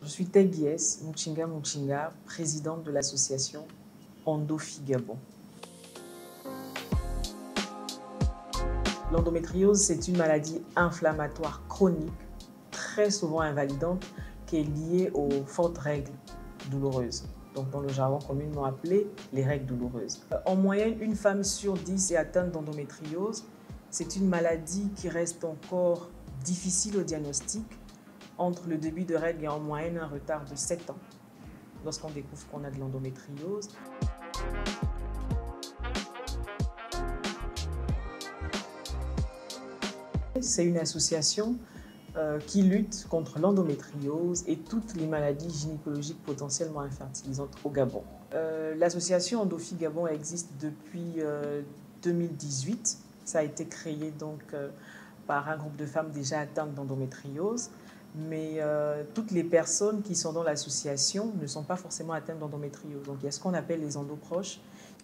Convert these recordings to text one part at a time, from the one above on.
Je suis Tegies Muchinga, présidente de l'association Endofi Gabon. L'endométriose, c'est une maladie inflammatoire chronique, très souvent invalidante, qui est liée aux fortes règles douloureuses, donc dans le jargon communément appelé les règles douloureuses. En moyenne, une femme sur 10 est atteinte d'endométriose. C'est une maladie qui reste encore difficile au diagnostic. Entre le début de règles, il y a en moyenne un retard de 7 ans lorsqu'on découvre qu'on a de l'endométriose. C'est une association qui lutte contre l'endométriose et toutes les maladies gynécologiques potentiellement infertilisantes au Gabon. L'association Endofi Gabon existe depuis 2018. Ça a été créé donc par un groupe de femmes déjà atteintes d'endométriose. Mais toutes les personnes qui sont dans l'association ne sont pas forcément atteintes d'endométriose. Donc il y a ce qu'on appelle les endoproches.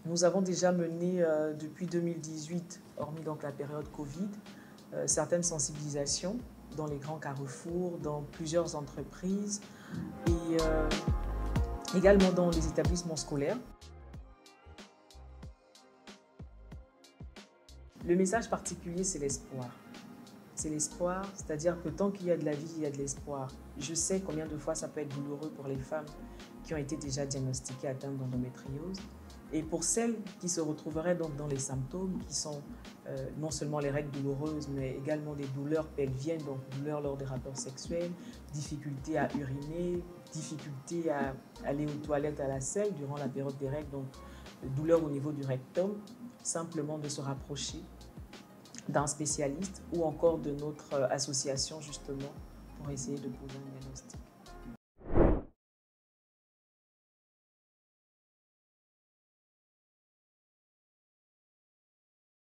Nous avons déjà mené depuis 2018, hormis donc la période Covid, certaines sensibilisations dans les grands carrefours, dans plusieurs entreprises et également dans les établissements scolaires. Le message particulier, c'est l'espoir. C'est l'espoir, c'est-à-dire que tant qu'il y a de la vie, il y a de l'espoir. Je sais combien de fois ça peut être douloureux pour les femmes qui ont été déjà diagnostiquées atteintes d'endométriose. Et pour celles qui se retrouveraient donc dans les symptômes, qui sont non seulement les règles douloureuses, mais également des douleurs pelviennes, donc douleurs lors des rapports sexuels, difficulté à uriner, difficulté à aller aux toilettes à la selle durant la période des règles, donc douleurs au niveau du rectum, simplement de se rapprocher d'un spécialiste ou encore de notre association justement pour essayer de poser un diagnostic.